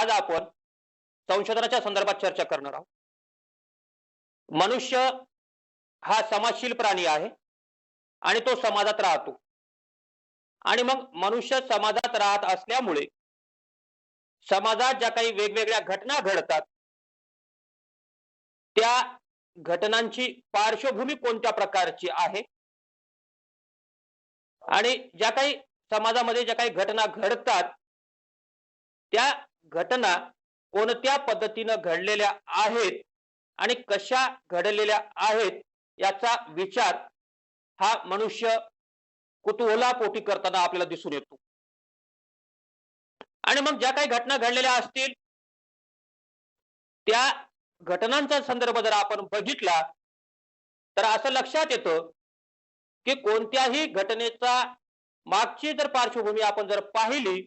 आज आपण संशोधनाच्या संदर्भात चर्चा करणार आहोत. मनुष्य हा समाजशील प्राणी आहे आणि तो समाजात राहतो. आणि मग मनुष्य समाजात राहत असल्यामुळे समाजात ज्या काही वेगवेगळ्या घटना घडतात त्या घटनांची पार्श्वभूमी कोणत्या प्रकारची आहे आणि ज्या काही समाजामध्ये ज्या काही घटना घडतात त्या घटना कोणत्या पद्धतीने घडलेल्या आहेत आणि कशा घडलेल्या आहेत याचा विचार हा मनुष्य कुतूहलापोटी करताना आपल्याला दिसून येतो. आणि मग ज्या काही घटना घडलेल्या असतील त्या घटनांचा संदर्भ जर आपण बघितला तर असं लक्षात येतं की कोणत्याही घटनेचा मागची जर पार्श्वभूमी आपण जर पाहिली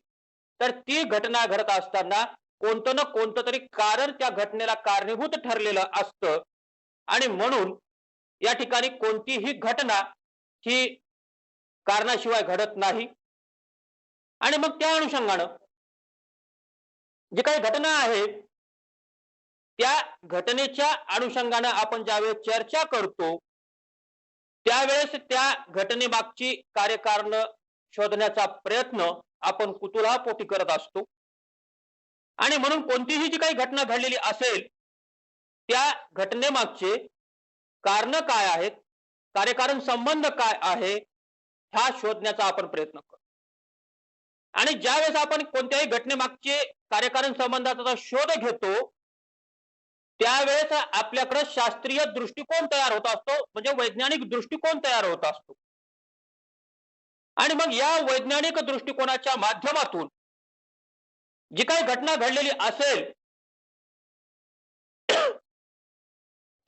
तर ती घटना घडत असताना कोणतं ना कोणतं तरी कारण त्या घटनेला कारणीभूत ठरलेलं असतं आणि म्हणून या ठिकाणी कोणतीही घटना ही कारणाशिवाय घडत नाही. आणि मग त्या अनुषंगानं जी काही घटना आहे त्या घटनेच्या अनुषंगानं आपण ज्यावेळेस चर्चा करतो त्यावेळेस त्या घटनेमागची कार्यकारण शोधण्याचा प्रयत्न आपण कुतूहलापोटी करत असतो. आणि म्हणून कोणतीही जी काही घटना घडलेली असेल त्या घटनेमागचे कारण काय आहेत, कार्यकारण संबंध काय आहे हा शोधण्याचा आपण प्रयत्न करतो. आणि ज्यावेळेस आपण कोणत्याही घटनेमागचे कार्यकारण संबंधाचा शोध घेतो त्यावेळेस आपल्याकडे शास्त्रीय दृष्टिकोन तयार होत असतो, म्हणजे वैज्ञानिक दृष्टिकोन तयार होत असतो. आणि मग या वैज्ञानिक दृष्टिकोनाच्या माध्यमातून जी काही घटना घडलेली असेल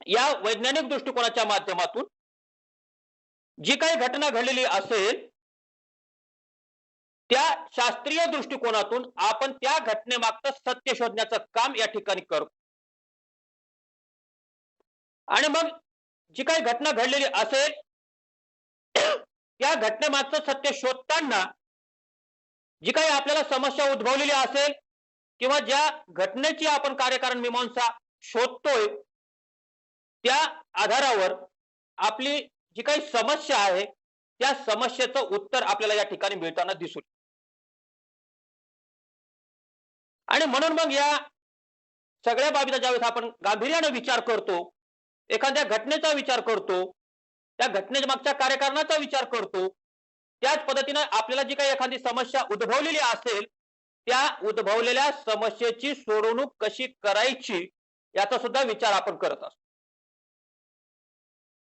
या वैज्ञानिक दृष्टिकोनाच्या माध्यमातून जी काही घटना घडलेली असेल त्या शास्त्रीय दृष्टिकोनातून आपण त्या घटनेमागचं सत्य शोधण्याचं काम या ठिकाणी करतो. आणि मग जी काही घटना घडलेली असेल त्या घटनेमागचं सत्य शोधताना जी काही आपल्याला समस्या उद्भवलेली असेल किंवा ज्या घटनेची आपण कार्यकारण मीमांसा शोधतोय त्या आधारावर आपली जी काही समस्या आहे त्या समस्येचं उत्तर आपल्याला या ठिकाणी मिळताना दिसून. आणि म्हणून मग या सगळ्या बाबीचा ज्यावेळेस आपण गांभीर्याने विचार करतो, एखाद्या घटनेचा विचार करतो, त्या घटनेच्या मागच्या कार्यकारणाचा विचार करतो, त्याच पद्धतीने आपल्याला जी काही एखादी समस्या उद्भवलेली असेल त्या उद्भवलेल्या समस्येची सोडवणूक कशी करायची याचा सुद्धा विचार आपण करत असतो.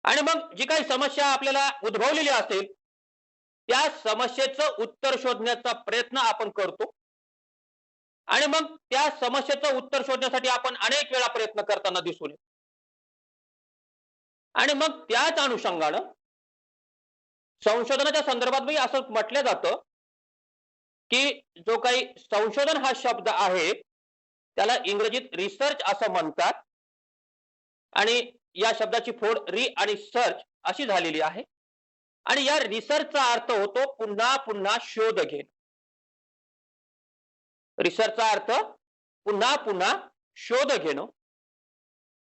आणि मग जी काही समस्या आपल्याला उद्भवलेली असेल त्या समस्येचं उत्तर शोधण्याचा प्रयत्न आपण करतो. आणि मग त्या समस्येचं उत्तर शोधण्यासाठी आपण अनेक वेळा प्रयत्न करताना दिसून येतो. आणि मग त्याच अनुषंगानं संशोधनाच्या संदर्भात असं म्हटलं जातं की जो काही संशोधन हा शब्द आहे त्याला इंग्रजीत रिसर्च असं म्हणतात आणि या शब्दाची फोड री आणि सर्च अशी झालेली आहे. आणि या रिसर्चचा अर्थ होतो पुन्हा पुन्हा शोध घेणे. रिसर्चचा अर्थ पुन्हा पुन्हा शोध घेणं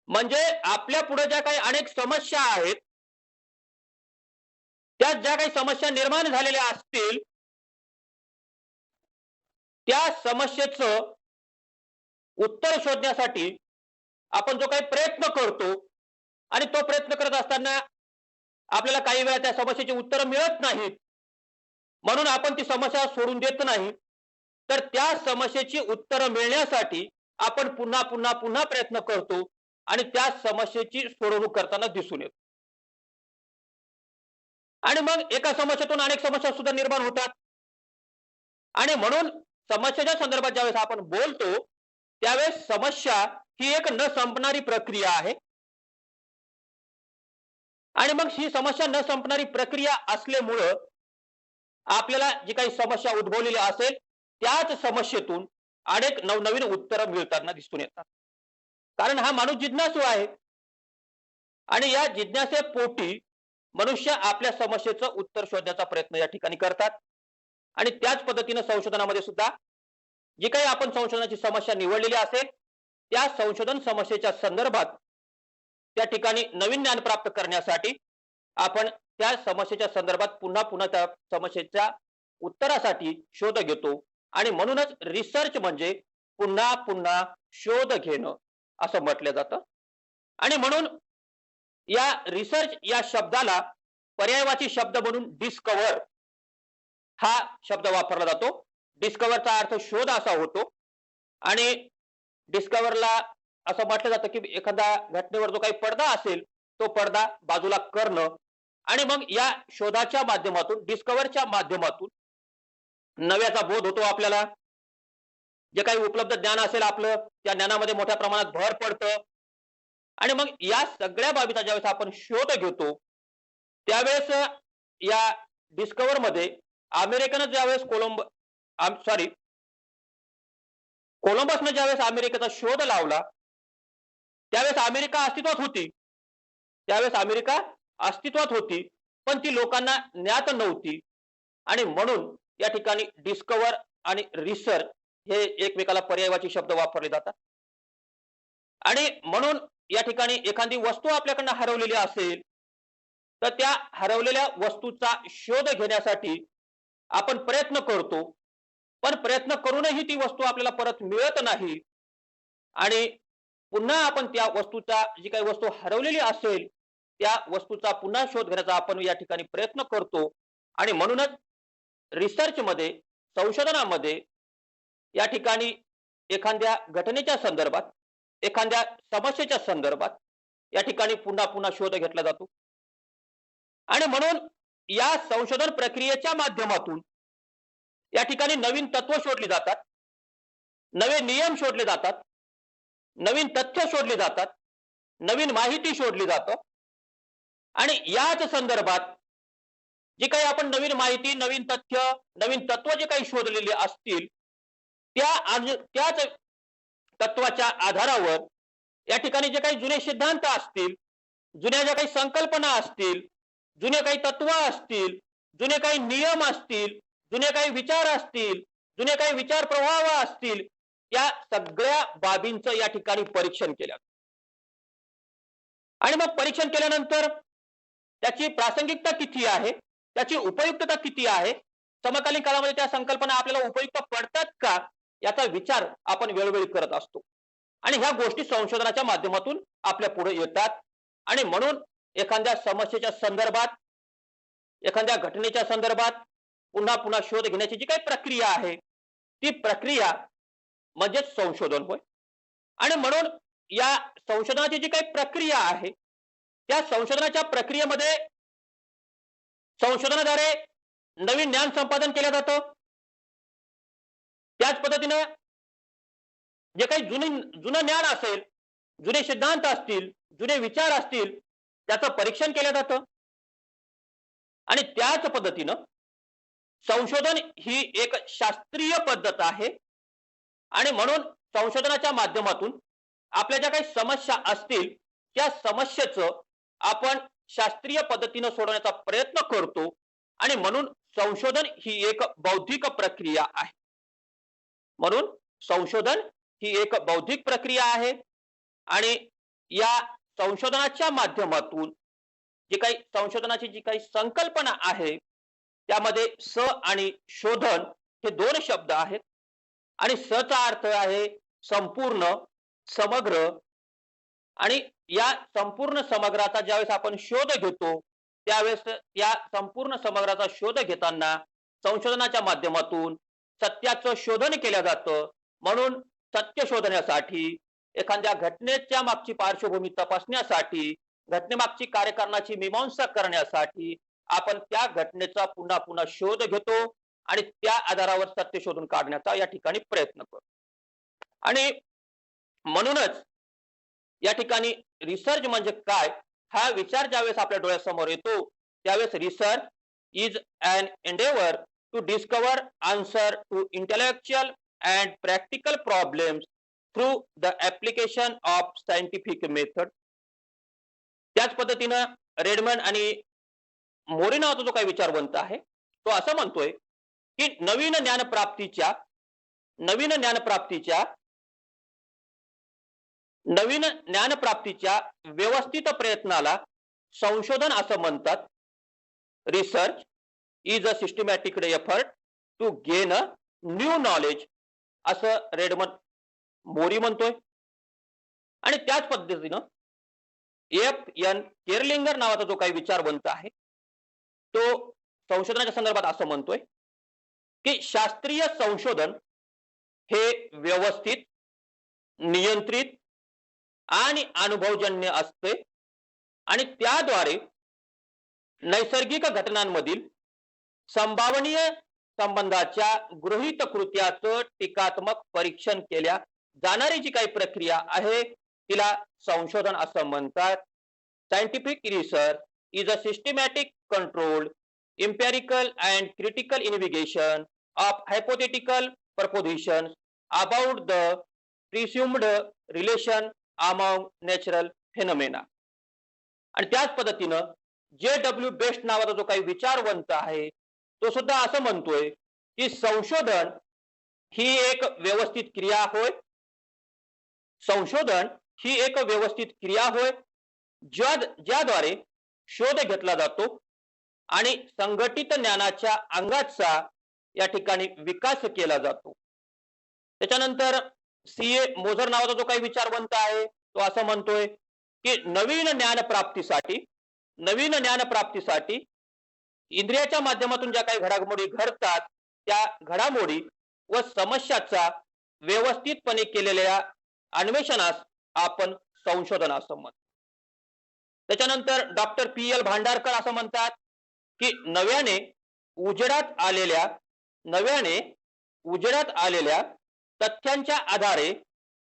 म्हणजे आपल्या पुढे ज्या काही अनेक समस्या आहेत त्या ज्या काही समस्या निर्माण झालेल्या असतील त्या समस्येचं उत्तर शोधण्यासाठी आपण जो काही प्रयत्न करतो आणि तो प्रयत्न करत असताना आपल्याला काही वेळा त्या समस्येची उत्तर मिळत नाहीत म्हणून आपण ती समस्या सोडून देत नाही, तर त्या समस्येची उत्तर मिळण्यासाठी आपण पुन्हा पुन्हा पुन्हा प्रयत्न करतो आणि त्या समस्येची सोडवणूक करताना दिसून येतो. आणि मग एका समस्येतून अनेक समस्या सुद्धा निर्माण होतात. आणि म्हणून समस्येच्या संदर्भात ज्यावेळेस आपण बोलतो त्यावेळेस समस्या ही एक न संपणारी प्रक्रिया आहे. आणि मग ही समस्या न संपणारी प्रक्रिया असल्यामुळं आपल्याला जी काही समस्या उद्भवलेली असेल त्याच समस्येतून अनेक नवनवीन उत्तरं मिळताना दिसून येतात. कारण हा माणूस जिज्ञासू आहे आणि या जिज्ञासेपोटी मनुष्य आपल्या समस्येचं उत्तर शोधण्याचा प्रयत्न या ठिकाणी करतात. आणि त्याच पद्धतीने संशोधनामध्ये सुद्धा जी काही आपण संशोधनाची समस्या निवडलेली असेल त्या संशोधन समस्येच्या संदर्भात त्या ठिकाणी नवीन ज्ञान प्राप्त करण्यासाठी आपण त्या समस्येच्या संदर्भात पुन्हा पुन्हा त्या समस्येच्या उत्तरासाठी शोध घेतो आणि म्हणूनच रिसर्च म्हणजे पुन्हा पुन्हा शोध घेणं असं म्हटलं जातं. आणि म्हणून या रिसर्च या शब्दाला पर्यायवाची शब्द म्हणून डिस्कव्हर हा शब्द वापरला जातो. डिस्कव्हरचा अर्थ शोध असा होतो आणि डिस्कव्हरला असं म्हटलं जातं की एखाद्या घटनेवर जो काही पडदा असेल तो पडदा बाजूला करणं आणि मग या शोधाच्या माध्यमातून डिस्कव्हरच्या माध्यमातून नव्याचा बोध होतो आपल्याला. जे काही उपलब्ध ज्ञान असेल आपलं त्या ज्ञानामध्ये मोठ्या प्रमाणात भर पडतं आणि मग या सगळ्या बाबीचा ज्यावेळेस आपण शोध घेतो त्यावेळेस या डिस्कव्हर मध्ये अमेरिकेनं ज्यावेळेस कोलंबसने ज्यावेळेस अमेरिकेचा शोध लावला त्यावेळेस अमेरिका अस्तित्वात होती पण ती लोकांना ज्ञात नव्हती आणि म्हणून या ठिकाणी डिस्कव्हर आणि रिसर्च हे एकमेकाला पर्यायवाची शब्द वापरले जातात. आणि म्हणून या ठिकाणी एखादी वस्तू आपल्याकडनं हरवलेली असेल तर त्या हरवलेल्या वस्तूचा शोध घेण्यासाठी आपण प्रयत्न करतो पण प्रयत्न करूनही ती वस्तू आपल्याला परत मिळत नाही आणि पुन्हा आपण त्या वस्तूचा जी काही वस्तू हरवलेली असेल त्या वस्तूचा पुन्हा शोध घेण्याचा आपण या ठिकाणी प्रयत्न करतो. आणि म्हणूनच रिसर्च मध्ये संशोधनामध्ये या ठिकाणी एखाद्या घटनेच्या संदर्भात एखाद्या समस्येच्या संदर्भात या ठिकाणी पुन्हा पुन्हा शोध घेतला जातो. आणि म्हणून या संशोधन प्रक्रियेच्या माध्यमातून या ठिकाणी नवीन तत्व शोधली जातात, नवे नियम शोधले जातात, नवीन तथ्य शोधली जातात, नवीन माहिती शोधली जातं आणि याच संदर्भात जे काही आपण नवीन माहिती नवीन तथ्य नवीन तत्व जे काही शोधलेले असतील त्याच तत्वाच्या आधारावर या ठिकाणी जे काही जुने सिद्धांत असतील जुन्या ज्या काही संकल्पना असतील जुने काही तत्व असतील जुने काही नियम असतील जुने काही विचार असतील जुने काही विचार प्रवाह असतील या सगळ्या बाबींचं या ठिकाणी परीक्षण केलं आणि मग परीक्षण केल्यानंतर त्याची प्रासंगिकता किती आहे त्याची उपयुक्तता किती आहे समकालीन काळामध्ये त्या संकल्पना आपल्याला उपयुक्त पडतात का याचा विचार आपण वेळोवेळी करत असतो आणि ह्या गोष्टी संशोधनाच्या माध्यमातून आपल्या पुढे येतात. आणि म्हणून एखाद्या समस्येच्या संदर्भात एखाद्या घटनेच्या संदर्भात पुन्हा पुन्हा शोध घेण्याची जी काही प्रक्रिया आहे ती प्रक्रिया म्हणजे संशोधन होय. आणि म्हणून या संशोधनाची जी काही प्रक्रिया आहे त्या संशोधनाच्या प्रक्रियेमध्ये संशोधनाद्वारे नवीन ज्ञान संपादन केलं जातं. त्याच पद्धतीने जे काही जुनं ज्ञान असेल जुने सिद्धांत असतील जुने विचार असतील त्याचं परीक्षण केलं जातं आणि त्याच पद्धतीनं संशोधन ही एक शास्त्रीय पद्धत आहे आणि म्हणून संशोधनाच्या माध्यमातून आपल्या ज्या काही समस्या असतील त्या समस्येचं आपण शास्त्रीय पद्धतीनं सोडवण्याचा प्रयत्न करतो आणि म्हणून संशोधन ही एक बौद्धिक प्रक्रिया आहे. म्हणून संशोधन ही एक बौद्धिक प्रक्रिया आहे आणि या संशोधनाच्या माध्यमातून जी काही संशोधनाची जी काही संकल्पना आहे त्यामध्ये स आणि शोधन हे दोन शब्द आहेत आणि स चा अर्थ आहे संपूर्ण समग्र आणि या संपूर्ण समग्राचा ज्यावेळेस आपण शोध घेतो त्यावेळेस या संपूर्ण समग्राचा शोध घेताना संशोधनाच्या माध्यमातून सत्याचं शोधन केलं जातं. म्हणून सत्य शोधण्यासाठी एखाद्या घटनेच्या मागची पार्श्वभूमी तपासण्यासाठी घटनेमागची कार्यकारणाची मीमांसा करण्यासाठी आपण त्या घटनेचा पुन्हा पुन्हा शोध घेतो आणि त्या आधारावर सत्य शोधून काढण्याचा या ठिकाणी प्रयत्न करतो. आणि म्हणूनच या ठिकाणी रिसर्च म्हणजे काय हा विचार ज्यावेळेस आपल्या डोळ्यासमोर येतो त्यावेळेस research is an endeavour to discover answer to intellectual and practical problems through the application of scientific method. त्याच पद्धतीनं रेडमंड आणि मोरी नावाचा जो काही विचारवंत आहे तो असं म्हणतोय की नवीन ज्ञान प्राप्तीच्या नवीन ज्ञानप्राप्तीच्या नवीन ज्ञानप्राप्तीच्या व्यवस्थित प्रयत्नाला संशोधन असं म्हणतात. Research is a systematic effort to gain a new knowledge असं रेडमंड मोरी म्हणतोय. आणि त्याच पद्धतीनं F.N. केरलिंगर नावाचा जो काही विचारवंत आहे तो संशोधनाच्या संदर्भात असं म्हणतोय की शास्त्रीय संशोधन हे व्यवस्थित, नियंत्रित आणि अनुभवजन्य असते आणि त्याद्वारे नैसर्गिक घटनांमधील संभावनीय संबंधाच्या गृहीत कृत्याचं टीकात्मक परीक्षण केल्या जाणारी जी काही प्रक्रिया आहे तिला संशोधन असं म्हणतात. Scientific research is a systematic controlled empirical and critical investigation of hypothetical propositions about the presumed relation among natural phenomena. आणि त्याच पद्धतीनं J.W. बेस्ट नावाचा जो काही विचारवंत आहे तो सुद्धा असं म्हणतोय की संशोधन ही एक व्यवस्थित क्रिया होय. संशोधन ही एक व्यवस्थित क्रिया होय ज्याद्वारे शोध घेतला जातो आणि संघटित ज्ञानाच्या अंगाचा या ठिकाणी विकास केला जातो. त्याच्यानंतर C.A. मोझर नावाचा जो काही विचारवंत आहे तो असं म्हणतोय की नवीन ज्ञानप्राप्तीसाठी इंद्रियाच्या माध्यमातून ज्या काही घडामोडी घडतात त्या घडामोडी व समस्याचा व्यवस्थितपणे केलेल्या अन्वेषणास आपण संशोधन असं म्हणतो. त्याच्यानंतर डॉक्टर P.L. भांडारकर असं म्हणतात की नव्याने उजेडात आलेल्या तथ्यांच्या आधारे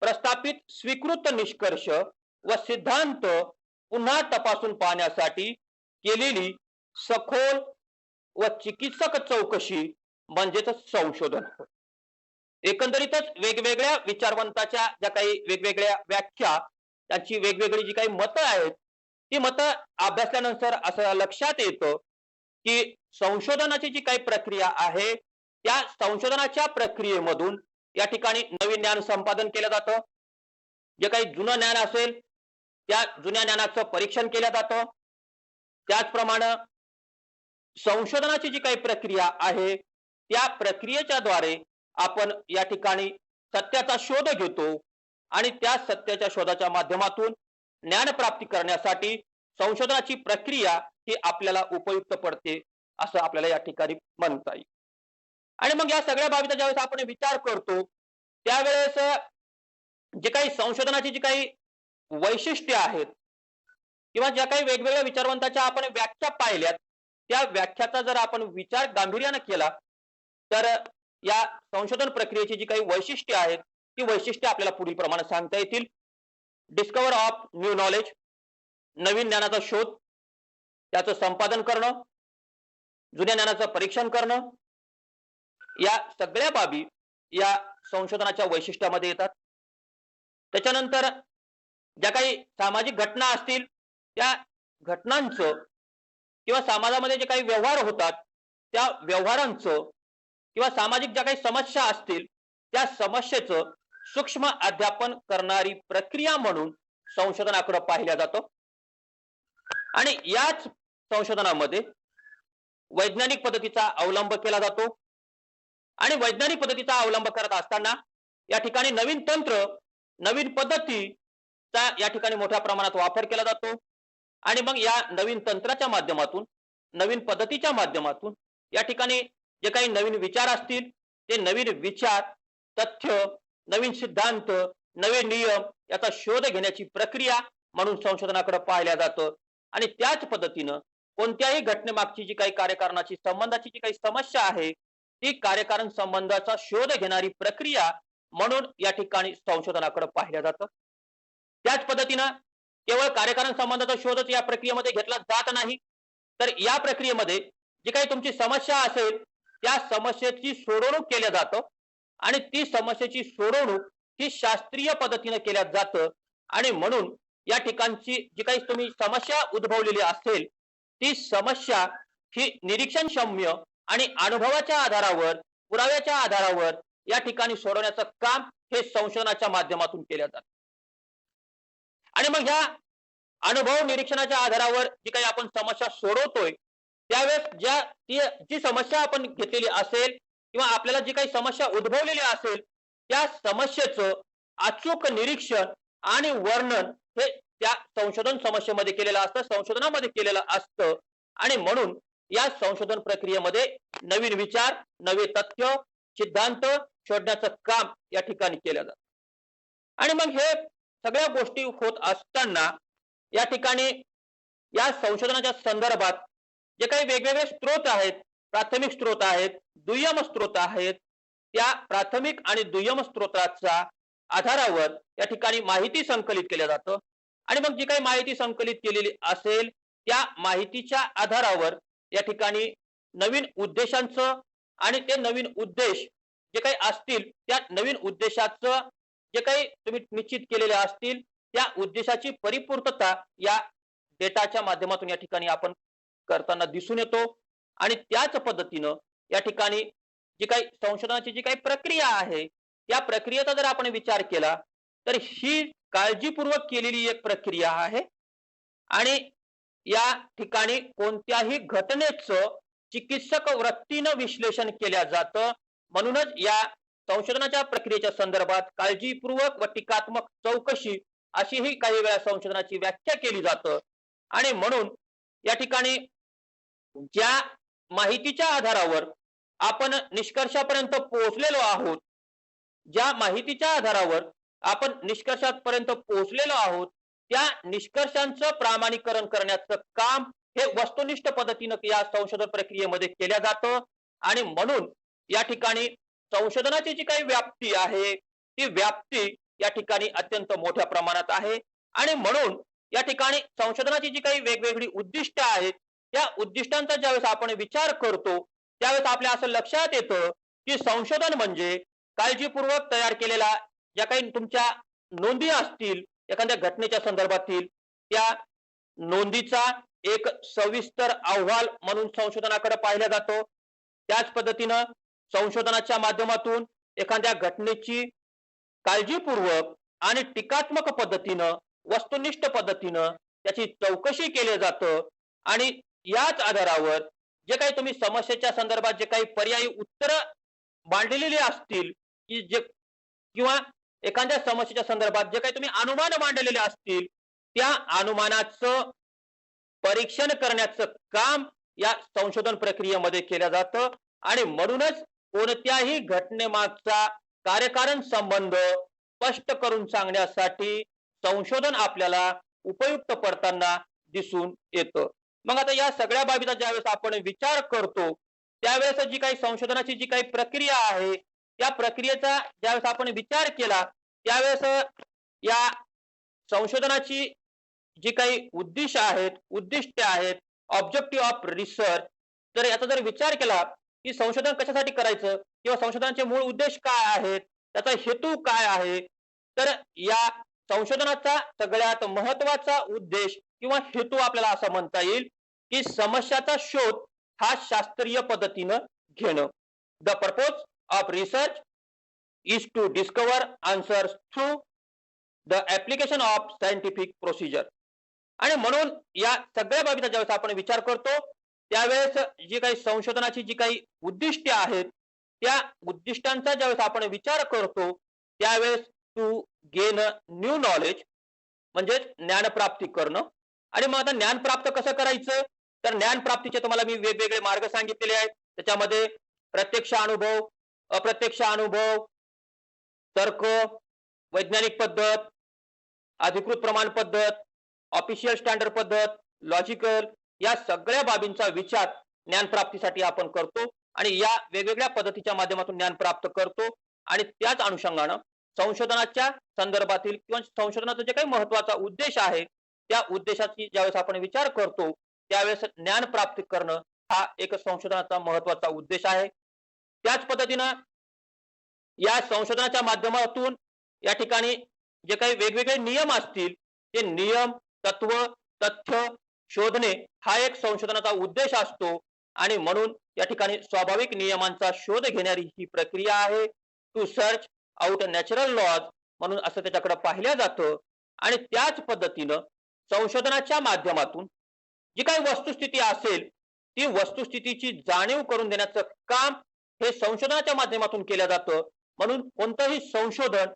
प्रस्थापित स्वीकृत निष्कर्ष व सिद्धांत पुन्हा तपासून पाहण्यासाठी केलेली सखोल व चिकित्सक चौकशी म्हणजेच संशोधन होय. एकंदरीतच वेगवेगळ्या विचारवंताच्या ज्या काही वेगवेगळ्या व्याख्या त्यांची वेगवेगळी जी काही मतं आहेत ती मतं अभ्यासल्यानंतर असं लक्षात येतं की संशोधनाची जी काही प्रक्रिया आहे त्या संशोधनाच्या प्रक्रियेमधून या ठिकाणी नवीन ज्ञान संपादन केलं जातं. जे काही जुनं ज्ञान असेल त्या जुन्या ज्ञानाचं परीक्षण केलं जातं. त्याचप्रमाणे संशोधनाची जी काही प्रक्रिया आहे त्या प्रक्रियेच्या द्वारे आपण या ठिकाणी सत्याचा शोध घेतो आणि त्या सत्याच्या शोधाच्या माध्यमातून ज्ञान प्राप्ती करण्यासाठी संशोधनाची प्रक्रिया ही आपल्याला उपयुक्त पडते असं आपल्याला या ठिकाणी म्हणता येईल. आणि मग या सगळ्या बाबीचा ज्यावेळेस आपण विचार करतो त्यावेळेस जे काही संशोधनाची जी काही वैशिष्ट्ये आहेत किंवा ज्या काही वेगवेगळ्या विचारवंताच्या आपण व्याख्या पाहिल्यात त्या व्याख्याचा जर आपण विचार गांभीर्याने केला तर या संशोधन प्रक्रियेची जी काही वैशिष्ट्ये आहेत ती वैशिष्ट्ये आपल्याला पुढील प्रमाणे सांगता येतील. डिस्कवर ऑफ न्यू नॉलेज, नवीन ज्ञानाचा शोध, त्याचं संपादन करणं, जुन्या ज्ञानाचं परीक्षण करणं, या सगळ्या बाबी या संशोधनाच्या वैशिष्ट्यामध्ये येतात. त्याच्यानंतर ज्या काही सामाजिक घटना असतील त्या घटनांचं किंवा समाजामध्ये जे काही व्यवहार होतात त्या व्यवहारांचं किंवा सामाजिक ज्या काही समस्या असतील त्या समस्येचं सूक्ष्म अध्यापन करणारी प्रक्रिया म्हणून संशोधनाकडे पाहिलं जातं. आणि याच संशोधनामध्ये वैज्ञानिक पद्धतीचा अवलंब केला जातो आणि वैज्ञानिक पद्धतीचा अवलंब करत असताना या ठिकाणी नवीन तंत्र, नवीन पद्धतीचा या ठिकाणी मोठ्या प्रमाणात वापर केला जातो. आणि मग या नवीन तंत्राच्या माध्यमातून, नवीन पद्धतीच्या माध्यमातून या ठिकाणी जे काही नवीन विचार असतील ते नवीन विचार, तथ्य, नवीन सिद्धांत, नवे नियम याचा शोध घेण्याची प्रक्रिया म्हणून संशोधनाकडे पाहिलं जातं. आणि त्याच पद्धतीनं कोणत्याही घटनेमागची जी काही कार्यकारणाची संबंधाची जी काही समस्या आहे ती कार्यकारण संबंधाचा शोध घेणारी प्रक्रिया म्हणून या ठिकाणी संशोधनाकडे पाहिलं जातं. त्याच पद्धतीनं केवळ कार्यकारण संबंधाचा शोधच या प्रक्रियेमध्ये घेतला जात नाही तर या प्रक्रियेमध्ये जी काही तुमची समस्या असेल त्या समस्येची सोडवणूक केल्या जातं आणि ती समस्येची सोडवणूक ही शास्त्रीय पद्धतीने केल्या जातं. आणि म्हणून या ठिकाणची जी काही तुम्ही समस्या उद्भवलेली असेल ती समस्या ही निरीक्षणक्षम्य आणि अनुभवाच्या आधारावर, पुराव्याच्या आधारावर या ठिकाणी सोडवण्याचं काम हे संशोधनाच्या माध्यमातून केलं जातं. आणि मग ह्या अनुभव निरीक्षणाच्या आधारावर जी काही आपण समस्या सोडवतोय त्यावेळेस जी समस्या आपण घेतलेली असेल किंवा आपल्याला जी काही समस्या उद्भवलेली असेल त्या समस्येचं अचूक निरीक्षण आणि वर्णन हे त्या संशोधन समस्येमध्ये केलेलं असतं, संशोधनामध्ये केलेलं असतं. आणि म्हणून या संशोधन प्रक्रियेमध्ये नवीन विचार, नवे तथ्य, सिद्धांत शोधण्याचं काम या ठिकाणी केलं जातं. आणि मग हे सगळ्या गोष्टी होत असताना या ठिकाणी या संशोधनाच्या संदर्भात जे काही वेगवेगळे स्रोत आहेत, प्राथमिक स्रोत आहेत, दुय्यम स्रोत आहेत, त्या प्राथमिक आणि दुय्यम स्रोताच्या आधारावर या ठिकाणी माहिती संकलित केल्या जातं. आणि मग जी काही माहिती संकलित केलेली असेल त्या माहितीच्या आधारावर या ठिकाणी नवीन उद्देशांचं आणि ते नवीन उद्देश जे काही असतील त्या नवीन उद्देशाचं जे काही तुम्ही निश्चित केलेले असतील त्या उद्देशाची परिपूर्तता या डेटाच्या माध्यमातून या ठिकाणी आपण करताना दिसून येतो. आणि त्याच पद्धतीनं या ठिकाणी जी काही संशोधनाची जी काही प्रक्रिया आहे त्या प्रक्रियेचा जर आपण विचार केला तर ही काळजीपूर्वक केलेली एक प्रक्रिया आहे. आणि या ठिकाणी कोणत्याही घटनेचं चिकित्सक वृत्तीनं विश्लेषण केल्या जातं. म्हणूनच या संशोधनाच्या प्रक्रियेच्या संदर्भात काळजीपूर्वक व टीकात्मक चौकशी अशी ही काही वेळा संशोधनाची व्याख्या केली जातं. आणि म्हणून या ठिकाणी ज्या माहितीच्या आधारावर आपण निष्कर्षापर्यंत पोहोचलेलो आहोत, ज्या माहितीच्या आधारावर आपण निष्कर्षापर्यंत पोहोचलेलो आहोत त्या निष्कर्षांचं प्रामाणिकरण करण्याचं काम हे वस्तुनिष्ठ पद्धतीनं या संशोधन प्रक्रियेमध्ये केलं जातं. आणि म्हणून या ठिकाणी संशोधनाची जी काही व्याप्ती आहे ती व्याप्ती या ठिकाणी अत्यंत मोठ्या प्रमाणात आहे. आणि म्हणून या ठिकाणी संशोधनाची जी काही वेगवेगळी उद्दिष्ट आहेत त्या उद्दिष्टांचा ज्यावेळेस आपण विचार करतो त्यावेळेस आपल्या असं लक्षात येतं की संशोधन म्हणजे काळजीपूर्वक तयार केलेला ज्या काही तुमच्या नोंदी असतील एखाद्या घटनेच्या संदर्भातील त्या नोंदीचा एक सविस्तर अहवाल म्हणून संशोधनाकडे पाहिलं जातं. त्याच पद्धतीनं संशोधनाच्या माध्यमातून एखाद्या घटनेची काळजीपूर्वक आणि टीकात्मक पद्धतीनं वस्तुनिष्ठ पद्धतीनं त्याची चौकशी केली जातं. आणि याच आधारावर जे काही तुम्ही समस्येच्या संदर्भात जे काही पर्यायी उत्तर मांडलेली असतील की जे किंवा एखाद्या समस्येच्या संदर्भात जे काही तुम्ही अनुमान मांडलेले असतील त्या अनुमानाचं परीक्षण करण्याचं काम या संशोधन प्रक्रियेमध्ये केलं जातं. आणि म्हणूनच कोणत्याही घटनेमागचा कार्यकारण संबंध स्पष्ट करून सांगण्यासाठी संशोधन आपल्याला उपयुक्त पडताना दिसून येतं. मग आता या सगळ्या बाबीचा ज्यावेळेस आपण विचार करतो त्यावेळेस जी काही संशोधनाची जी काही प्रक्रिया आहे त्या प्रक्रियेचा ज्यावेळेस आपण विचार केला त्यावेळेस या संशोधनाची जी काही उद्दिष्ट आहेत ऑब्जेक्टिव्ह ऑफ रिसर्च तर याचा जर विचार केला की संशोधन कशासाठी करायचं किंवा संशोधनाचे मूळ उद्देश काय आहेत त्याचा हेतू काय आहे तर या संशोधनाचा सगळ्यात महत्वाचा उद्देश किंवा हेतू आपल्याला असं म्हणता येईल की समस्याचा शोध हा शास्त्रीय पद्धतीनं घेणं. The purpose of research is to discover answers through the application of scientific procedure. आणि म्हणून या सगळ्या बाबीचा ज्यावेळेस आपण विचार करतो त्यावेळेस जी काही संशोधनाची जी काही उद्दिष्टे आहेत त्या उद्दिष्टांचा ज्यावेळेस आपण विचार करतो त्यावेळेस टू गेन न्यू नॉलेज म्हणजे ज्ञानप्राप्ती करणं. आणि मग आता ज्ञान प्राप्त कसं करायचं तर ज्ञान प्राप्तीचे तुम्हाला मी वेगवेगळे मार्ग सांगितलेले आहेत. त्याच्यामध्ये प्रत्यक्ष अनुभव, अप्रत्यक्ष अनुभव, तर्क, वैज्ञानिक पद्धत, अधिकृत प्रमाण पद्धत, ऑफिशियल स्टँडर्ड पद्धत, लॉजिकल या सगळ्या बाबींचा विचार ज्ञानप्राप्तीसाठी आपण करतो. आणि या वेगवेगळ्या पद्धतीच्या माध्यमातून ज्ञान प्राप्त करतो. आणि त्याच अनुषंगानं संशोधनाच्या संदर्भातील किंवा संशोधनाचा जे काही महत्वाचा उद्देश आहे त्या उद्देशाची ज्यावेळेस आपण विचार करतो त्यावेळेस ज्ञान प्राप्त करणं हा एक संशोधनाचा महत्वाचा उद्देश आहे. त्याच पद्धतीनं या संशोधनाच्या माध्यमातून या ठिकाणी जे काही वेगवेगळे नियम असतील ते नियम, तत्व, तथ्य शोधणे हा एक संशोधनाचा उद्देश असतो. आणि म्हणून या ठिकाणी स्वाभाविक नियमांचा शोध घेणारी ही प्रक्रिया आहे. To search out natural laws म्हणून असं त्याच्याकडे पाहिलं जातं. आणि त्याच पद्धतीनं संशोधनाच्या माध्यमातून जी काही वस्तुस्थिती असेल ती वस्तुस्थितीची जाणीव करून देण्याचं काम हे संशोधनाच्या माध्यमातून केलं जातं. म्हणून कोणतंही संशोधन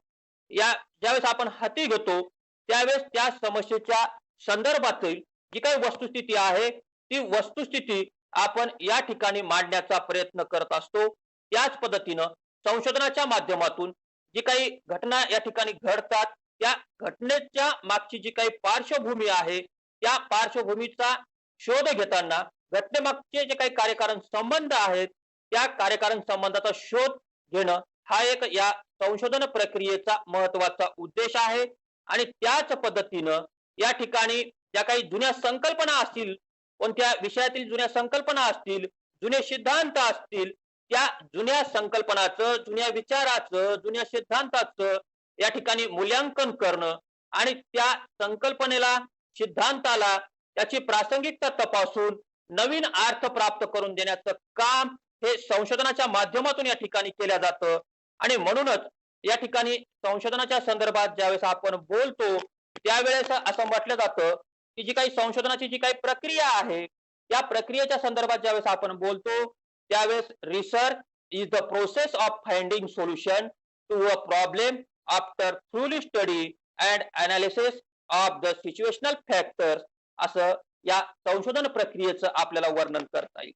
या ज्यावेळेस आपण हाती घेतो त्यावेळेस त्या समस्येच्या संदर्भातील जी काही वस्तुस्थिती आहे ती वस्तुस्थिती आपण या ठिकाणी मांडण्याचा प्रयत्न करत असतो. त्याच पद्धतीनं संशोधनाच्या माध्यमातून जी काही घटना या ठिकाणी घडतात त्या घटनेच्या मागची जी काही पार्श्वभूमी आहे त्या पार्श्वभूमीचा शोध घेताना घटनेमागचे जे काही कार्यकारण संबंध आहेत त्या कार्यकारण संबंधाचा शोध घेणं हा एक या संशोधन प्रक्रियेचा महत्वाचा उद्देश आहे. आणि त्याच पद्धतीनं या ठिकाणी ज्या काही जुन्या संकल्पना असतील, कोणत्या विषयातील जुन्या संकल्पना असतील, जुने सिद्धांत असतील, त्या जुन्या संकल्पनाचं, जुन्या विचाराचं, जुन्या सिद्धांताचं या ठिकाणी मूल्यांकन करणं आणि त्या संकल्पनेला, सिद्धांताला त्याची प्रासंगिकता तपासून नवीन अर्थ प्राप्त करून देण्याचं काम हे संशोधनाच्या माध्यमातून या ठिकाणी केलं जातं. आणि म्हणूनच या ठिकाणी संशोधनाच्या संदर्भात ज्यावेळेस आपण बोलतो त्यावेळेस असं म्हटलं जातं की जी काही संशोधनाची जी काही प्रक्रिया आहे त्या प्रक्रियेच्या संदर्भात ज्यावेळेस आपण बोलतो त्यावेळेस research is the process of finding solution to a problem after thoroughly study and analysis of the situational factors असं या संशोधन प्रक्रियेचं आपल्याला वर्णन करता येईल.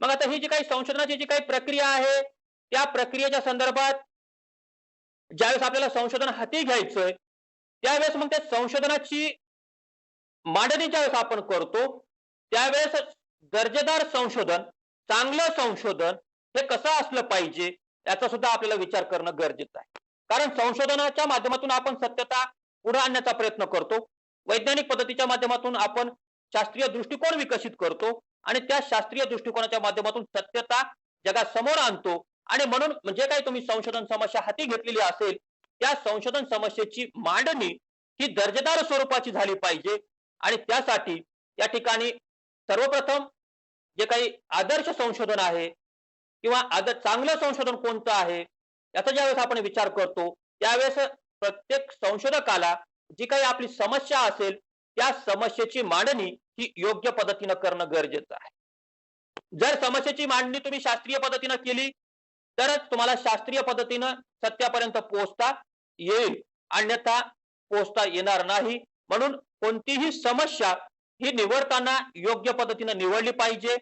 मग आता ही जी काही संशोधनाची जी काही प्रक्रिया आहे त्या प्रक्रियेच्या संदर्भात ज्यावेळेस आपल्याला संशोधन हाती घ्यायचंय त्यावेळेस मग त्या संशोधनाची मांडणी ज्यावेळेस आपण करतो त्यावेळेस दर्जेदार संशोधन, चांगलं संशोधन हे कसं असलं पाहिजे याचा सुद्धा आपल्याला विचार करणं गरजेचं आहे. कारण संशोधनाच्या माध्यमातून आपण सत्यता पुढे आणण्याचा प्रयत्न करतो. वैज्ञानिक पद्धतीच्या माध्यमातून आपण शास्त्रीय दृष्टिकोन विकसित करतो आणि त्या शास्त्रीय दृष्टिकोनाच्या माध्यमातून सत्यता जगासमोर आणतो. आणि म्हणून म्हणजे काय तुम्ही संशोधन समस्या हाती घेतलेली असेल त्या संशोधन समस्येची मांडणी ही दर्जेदार स्वरूपाची झाली पाहिजे. आणि त्यासाठी या ठिकाणी सर्वप्रथम जे काही आदर्श संशोधन आहे किंवा चांगलं संशोधन कोणतं आहे याचा ज्यावेळेस आपण विचार करतो त्यावेळेस प्रत्येक संशोधकाला जी काही आपली समस्या असेल त्या समस्येची मांडणी ही योग्य पद्धतीनं करणं गरजेचं आहे. जर समस्येची मांडणी तुम्ही शास्त्रीय पद्धतीनं केली तरच तुम्हाला शास्त्रीय पद्धतीनं सत्यापर्यंत पोहोचता येईल, अन्यथा पोहोचता येणार नाही. म्हणून कोणतीही समस्या ही निवडताना योग्य पद्धतीनं निवडली पाहिजे.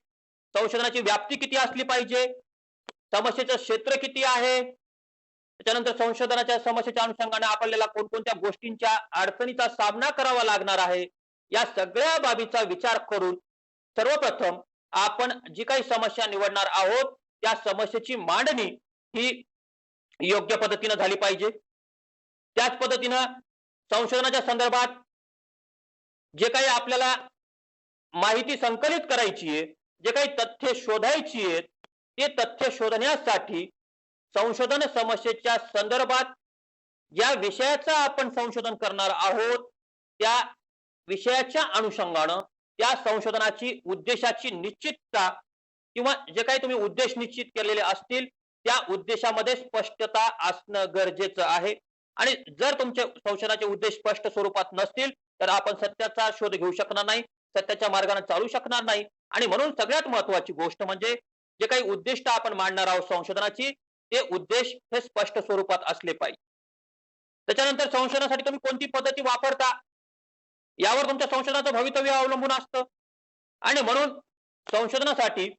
संशोधनाची व्याप्ती किती असली पाहिजे, समस्येचं क्षेत्र किती आहे, त्याच्यानंतर संशोधनाच्या समस्येच्या अनुषंगाने आपल्याला कोणकोणत्या गोष्टींच्या अडचणीचा सामना करावा लागणार आहे या सगळ्या बाबीचा विचार करून सर्वप्रथम आपण जी काही समस्या निवडणार आहोत त्या समस्येची मांडणी ही योग्य पद्धतीनं झाली पाहिजे. त्याच पद्धतीनं संशोधनाच्या संदर्भात जे काही आपल्याला माहिती संकलित करायची आहे, जे काही तथ्य शोधायची आहेत ते तथ्य शोधण्यासाठी संशोधन समस्येच्या संदर्भात ज्या विषयाचं आपण संशोधन करणार आहोत त्या विषयाच्या अनुषंगानं त्या संशोधनाची उद्देशाची निश्चितता किंवा जे काही तुम्ही उद्देश निश्चित केलेले असतील त्या उद्देशामध्ये स्पष्टता असणं गरजेचं आहे. आणि जर तुमचे संशोधनाचे उद्देश स्पष्ट स्वरूपात नसतील तर आपण सत्याचा शोध घेऊ शकणार नाही, सत्याच्या मार्गाने चालू शकणार नाही. आणि म्हणून सगळ्यात महत्वाची गोष्ट म्हणजे जे काही उद्दिष्ट आपण मांडणार आहोत संशोधनाची ते उद्देश हे स्पष्ट स्वरूपात असले पाहिजे. त्याच्यानंतर संशोधनासाठी तुम्ही कोणती पद्धती वापरता यावर तुमच्या संशोधनाचं भवितव्य अवलंबून असतं. आणि म्हणून संशोधनासाठी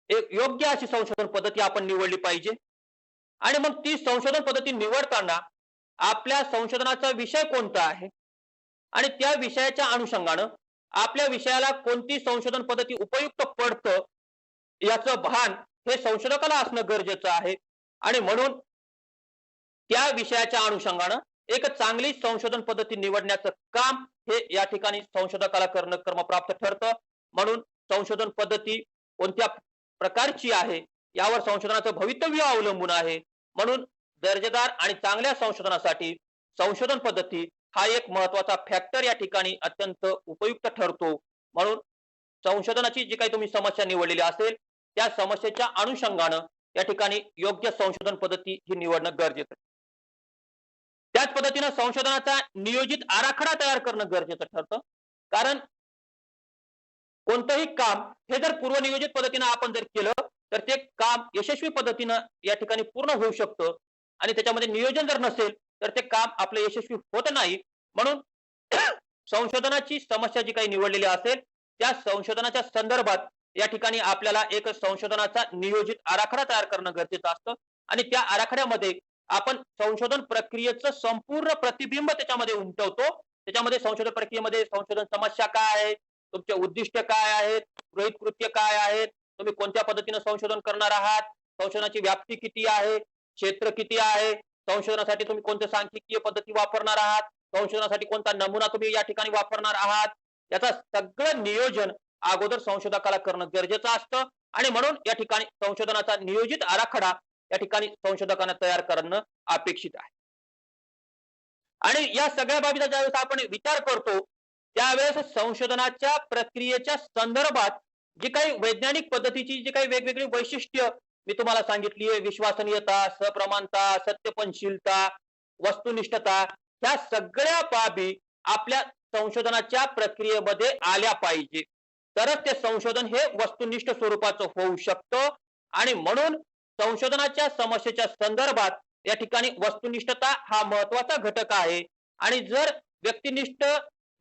एक योग्य अशी संशोधन पद्धती आपण निवडली पाहिजे. आणि मग ती संशोधन पद्धती निवडताना आपल्या संशोधनाचा विषय कोणता आहे आणि त्या विषयाच्या अनुषंगानं आपल्या विषयाला कोणती संशोधन पद्धती उपयुक्त पडतं याचं भान हे संशोधकाला असणं गरजेचं आहे. आणि म्हणून त्या विषयाच्या अनुषंगानं एक चांगली संशोधन पद्धती निवडण्याचं काम हे या ठिकाणी संशोधकाला करणं क्रमप्राप्त ठरतं. म्हणून संशोधन पद्धती कोणत्या प्रकारची आहे यावर संशोधनाचं भवितव्य अवलंबून आहे. म्हणून दर्जेदार आणि चांगल्या संशोधनासाठी संशोधन पद्धती हा एक महत्वाचा फॅक्टर या ठिकाणी अत्यंत उपयुक्त ठरतो. म्हणून संशोधनाची जी काही तुम्ही समस्या निवडलेली असेल त्या समस्येच्या अनुषंगानं या ठिकाणी योग्य संशोधन पद्धती ही निवडणं गरजेचं आहे. त्याच पद्धतीनं संशोधनाचा नियोजित आराखडा तयार करणं गरजेचं ठरतं. कारण कोणतंही काम हे जर पूर्वनियोजित पद्धतीनं आपण जर केलं तर ते काम यशस्वी पद्धतीनं या ठिकाणी पूर्ण होऊ शकतं आणि त्याच्यामध्ये नियोजन जर नसेल तर ते काम आपलं यशस्वी होत नाही. म्हणून संशोधनाची समस्या जी काही निवडलेली असेल त्या संशोधनाच्या संदर्भात या ठिकाणी आपल्याला एक संशोधनाचा नियोजित आराखडा तयार करणं गरजेचं असतं आणि त्या आराखड्यामध्ये आपण संशोधन प्रक्रियेचं संपूर्ण प्रतिबिंब त्याच्यामध्ये उमटवतो. त्याच्यामध्ये संशोधन प्रक्रियेमध्ये संशोधन समस्या काय आहे, तुमचे उद्दिष्ट काय आहेत, गृहीत कृत्य काय आहेत, तुम्ही कोणत्या पद्धतीने संशोधन करणार आहात, संशोधनाची व्याप्ती किती आहे, क्षेत्र किती आहे, संशोधनासाठी तुम्ही कोणत्या सांख्यिकीय पद्धती वापरणार आहात, संशोधनासाठी कोणता नमुना तुम्ही या ठिकाणी वापरणार आहात, याचा सगळं नियोजन अगोदर संशोधकाला करणं गरजेचं असतं आणि म्हणून या ठिकाणी संशोधनाचा नियोजित आराखडा या ठिकाणी संशोधकांना तयार करणं अपेक्षित आहे. आणि या सगळ्या बाबीचा ज्यावेळेस आपण विचार करतो त्यावेळेस संशोधनाच्या प्रक्रियेच्या संदर्भात जी काही वैज्ञानिक पद्धतीची जी काही वेगवेगळी वैशिष्ट्य मी तुम्हाला सांगितली आहे, विश्वसनीयता, सप्रमाणता, सत्यपनशीलता, वस्तुनिष्ठता, ह्या सगळ्या बाबी आपल्या संशोधनाच्या प्रक्रियेमध्ये आल्या पाहिजे तरच ते संशोधन हे वस्तुनिष्ठ स्वरूपाचं होऊ शकतं आणि म्हणून संशोधनाच्या समस्येच्या संदर्भात या ठिकाणी वस्तुनिष्ठता हा महत्वाचा घटक आहे आणि जर व्यक्तिनिष्ठ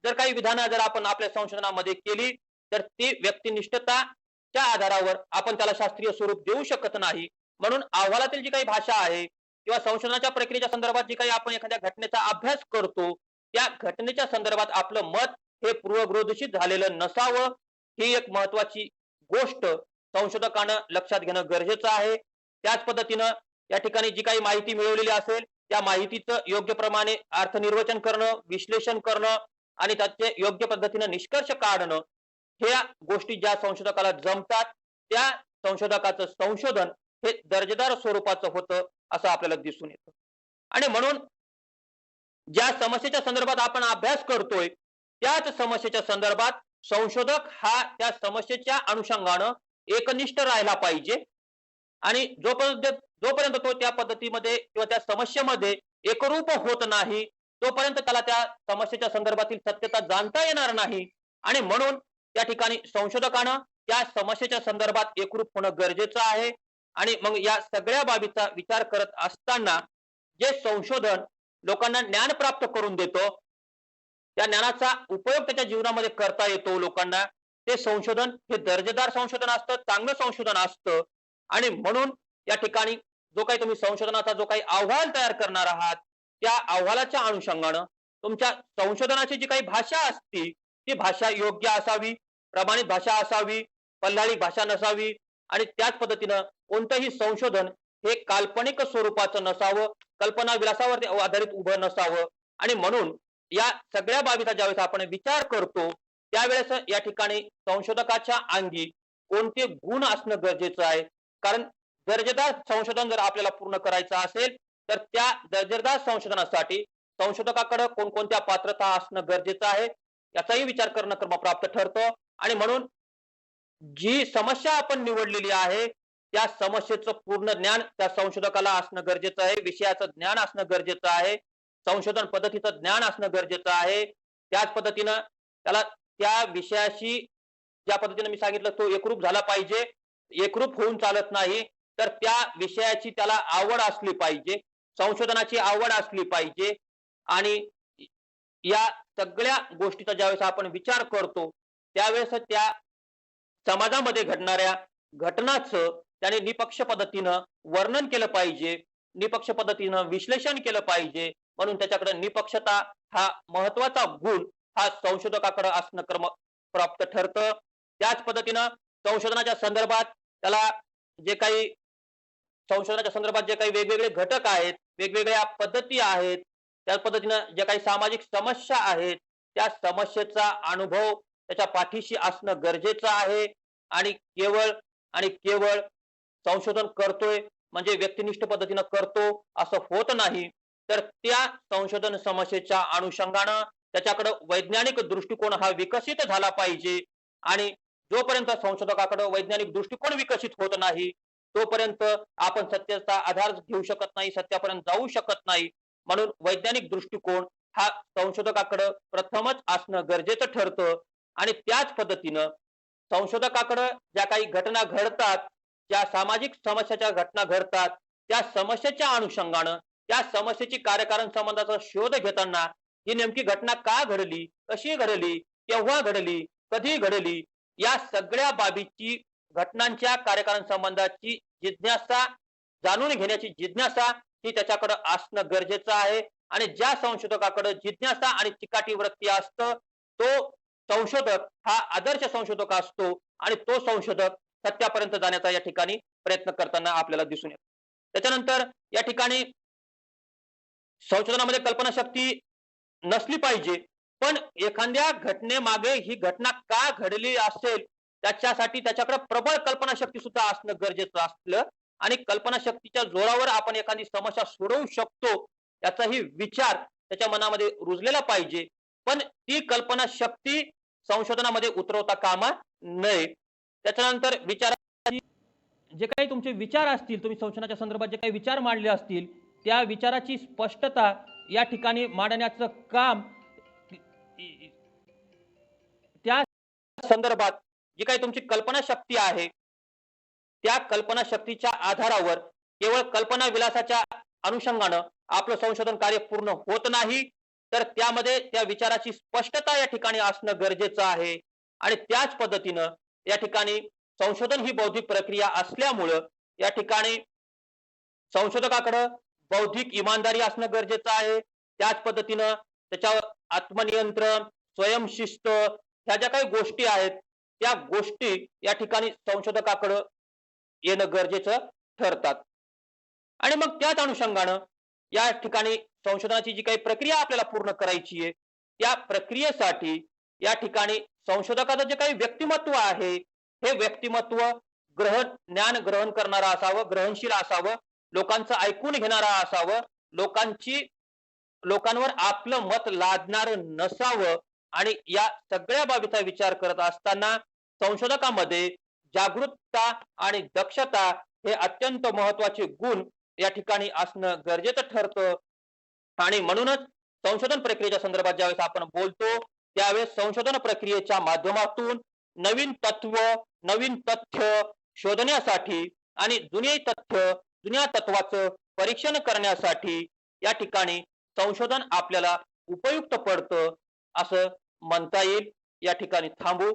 जर काही विधानं जर आपण आपल्या संशोधनामध्ये केली तर ती व्यक्तिनिष्ठताच्या आधारावर आपण त्याला शास्त्रीय स्वरूप देऊ शकत नाही. म्हणून अहवालातील जी काही भाषा आहे किंवा संशोधनाच्या प्रक्रियेच्या संदर्भात जी काही आपण एखाद्या घटनेचा अभ्यास करतो त्या घटनेच्या संदर्भात आपलं मत हे पूर्वग्रहदूषित झालेलं नसावं ही एक महत्वाची गोष्ट संशोधकांना लक्षात घेणं गरजेचं आहे. त्याच पद्धतीनं या ठिकाणी जी काही माहिती मिळवलेली असेल त्या माहितीचं योग्य प्रमाणे अर्थनिर्वचन करणं, विश्लेषण करणं आणि त्याचे योग्य पद्धतीनं निष्कर्ष काढणं ह्या गोष्टी ज्या संशोधकाला जमतात त्या संशोधकाचं संशोधन हे दर्जेदार स्वरूपाचं होतं असं आपल्याला दिसून येतं. आणि म्हणून ज्या समस्येच्या संदर्भात आपण अभ्यास करतोय त्याच समस्येच्या संदर्भात संशोधक हा त्या समस्येच्या अनुषंगानं एकनिष्ठ राहिला पाहिजे आणि जोपर्यंत तो त्या पद्धतीमध्ये किंवा त्या समस्येमध्ये एकरूप होत नाही तोपर्यंत त्याला त्या समस्येच्या संदर्भातील सत्यता जाणता येणार नाही आणि म्हणून त्या ठिकाणी संशोधकानं त्या समस्येच्या संदर्भात एकरूप होणं गरजेचं आहे. आणि मग या सगळ्या बाबीचा विचार करत असताना जे संशोधन लोकांना ज्ञान प्राप्त करून देतो त्या ज्ञानाचा उपयोग त्याच्या जीवनामध्ये करता येतो लोकांना ते संशोधन हे दर्जेदार संशोधन असतं, चांगलं संशोधन असतं आणि म्हणून या ठिकाणी जो काही तुम्ही संशोधनाचा जो काही अहवाल तयार करणार आहात त्या अहवालाच्या अनुषंगानं तुमच्या संशोधनाची जी काही भाषा असती ती भाषा योग्य असावी, प्रमाणित भाषा असावी, पल्हाळी भाषा नसावी आणि त्याच पद्धतीनं कोणतंही संशोधन हे काल्पनिक स्वरूपाचं नसावं, कल्पना विलासावर आधारित उभं नसावं आणि म्हणून या सगळ्या बाबीचा ज्यावेळेस आपण विचार करतो त्यावेळेस या ठिकाणी संशोधकाच्या अंगी कोणते गुण असणं गरजेचं आहे. कारण दर्जेदार संशोधन जर आपल्याला पूर्ण करायचं असेल तर त्या दर्जेदार संशोधनासाठी संशोधकाकडे कोणकोणत्या पात्रता असणं गरजेचं आहे याचाही विचार करणं क्रमप्राप्त ठरतं आणि म्हणून जी समस्या आपण निवडलेली आहे त्या समस्येचं पूर्ण ज्ञान त्या संशोधकाला असणं गरजेचं आहे, विषयाचं ज्ञान असणं गरजेचं आहे, संशोधन पद्धतीचं ज्ञान असणं गरजेचं आहे. त्याच पद्धतीनं त्याला त्या विषयाशी ज्या पद्धतीने मी सांगितलं तो एकरूप झाला पाहिजे. एकरूप होऊन चालत नाही तर त्या विषयाची त्याला आवड असली पाहिजे, संशोधनाची आवड असली पाहिजे आणि या सगळ्या गोष्टीचा ज्यावेळेस आपण विचार करतो त्यावेळेस त्या समाजामध्ये घडणाऱ्या घटनाचं त्याने निपक्ष पद्धतीनं वर्णन केलं पाहिजे, निपक्ष पद्धतीनं विश्लेषण केलं पाहिजे. म्हणून त्याच्याकडे निपक्षता हा महत्वाचा गुण हा संशोधकाकडे असणं क्रम प्राप्त ठरतं. त्याच पद्धतीनं संशोधनाच्या संदर्भात त्याला जे काही संशोधनाच्या संदर्भात जे काही वेगवेगळे घटक आहेत, वेगवेगळ्या पद्धती आहेत, त्याच पद्धतीनं ज्या काही सामाजिक समस्या आहेत त्या समस्येचा अनुभव त्याच्या पाठीशी असणं गरजेचं आहे आणि केवळ संशोधन करतोय म्हणजे व्यक्तिनिष्ठ पद्धतीनं करतो असं होत नाही तर त्या संशोधन समस्येच्या अनुषंगानं त्याच्याकडे वैज्ञानिक दृष्टिकोन हा विकसित झाला पाहिजे आणि जोपर्यंत संशोधकाकडे वैज्ञानिक दृष्टिकोन विकसित होत नाही तोपर्यंत आपण सत्याचा आधार घेऊ शकत नाही, सत्यापर्यंत जाऊ शकत नाही. म्हणून वैज्ञानिक दृष्टिकोन हा संशोधकाकडे प्रथमच असणं गरजेचं ठरतं. आणि त्याच पद्धतीनं संशोधकाकडे ज्या काही घटना घडतात, ज्या सामाजिक समस्याच्या घटना घडतात, त्या समस्येच्या अनुषंगानं त्या समस्येची कार्यकारण संबंधाचा शोध घेताना ही नेमकी घटना का घडली, कशी घडली, केव्हा घडली, कधी घडली, या सगळ्या बाबीची घटनांच्या कार्यकारण संबंधाची जिज्ञासा, जाणून घेण्याची जिज्ञासा ही त्याच्याकडे असणं गरजेचं आहे. आणि ज्या संशोधकाकडे जिज्ञासा आणि चिकाटी वृत्ती असतं, तो संशोधक हा आदर्श संशोधक असतो आणि तो संशोधक सत्यापर्यंत जाण्याचा या ठिकाणी प्रयत्न करताना आपल्याला दिसून येतो. त्याच्यानंतर या ठिकाणी संशोधनामध्ये कल्पनाशक्ती नसली पाहिजे, पण एखाद्या घटनेमागे ही घटना का घडली असेल त्याच्यासाठी त्याच्याकडे प्रबळ कल्पनाशक्ती सुद्धा असणं गरजेचं असलं. आणि कल्पनाशक्तीच्या जोरावर आपण एखादी समस्या सोडवू शकतो याचाही विचार त्याच्या मनामध्ये रुजलेला पाहिजे. पण ती कल्पनाशक्ती संशोधनामध्ये उतरवता कामा नये. त्याच्यानंतर विचाराची जे काही तुमचे विचार असतील, तुम्ही संशोधनाच्या संदर्भात जे काही विचार मांडले असतील, त्या विचाराची स्पष्टता या ठिकाणी मांडण्याचं काम त्या संदर्भात जी काही तुमची कल्पनाशक्ती आहे, त्या कल्पनाशक्तीच्या आधारावर केवळ कल्पना विलासाच्या अनुषंगानं आपलं संशोधन कार्य पूर्ण होत नाही, तर त्यामध्ये त्या विचाराची स्पष्टता या ठिकाणी असणं गरजेचं आहे. आणि त्याच पद्धतीनं या ठिकाणी संशोधन ही बौद्धिक प्रक्रिया असल्यामुळं या ठिकाणी संशोधकाकडे बौद्धिक इमानदारी असणं गरजेचं आहे. त्याच पद्धतीनं त्याच्यावर आत्मनियंत्रण, स्वयंशिस्त ह्या ज्या काही गोष्टी आहेत, त्या गोष्टी या ठिकाणी संशोधकाकडे येणं गरजेचं ठरतात. आणि मग त्याच अनुषंगानं या ठिकाणी संशोधनाची जी काही प्रक्रिया आपल्याला पूर्ण करायची आहे, त्या प्रक्रियेसाठी या ठिकाणी संशोधकाचं जे काही व्यक्तिमत्व आहे, हे व्यक्तिमत्व ज्ञान ग्रहण करणारं असावं, ग्रहणशील असावं, लोकांचं ऐकून घेणारं असावं, लोकांवर आपलं मत लादणारं नसावं. आणि या सगळ्या बाबीचा विचार करत असताना संशोधकामध्ये जागरूकता आणि दक्षता हे अत्यंत महत्वाचे गुण या ठिकाणी असणं गरजेचं ठरतं. आणि म्हणूनच संशोधन प्रक्रियेच्या संदर्भात ज्यावेळेस आपण बोलतो, त्यावेळेस संशोधन प्रक्रियेच्या माध्यमातून नवीन तत्व, नवीन तथ्य शोधण्यासाठी आणि जुन्या तत्वाचं परीक्षण करण्यासाठी या ठिकाणी संशोधन आपल्याला उपयुक्त पडतं असं म्हणता येईल. या ठिकाणी थांबू.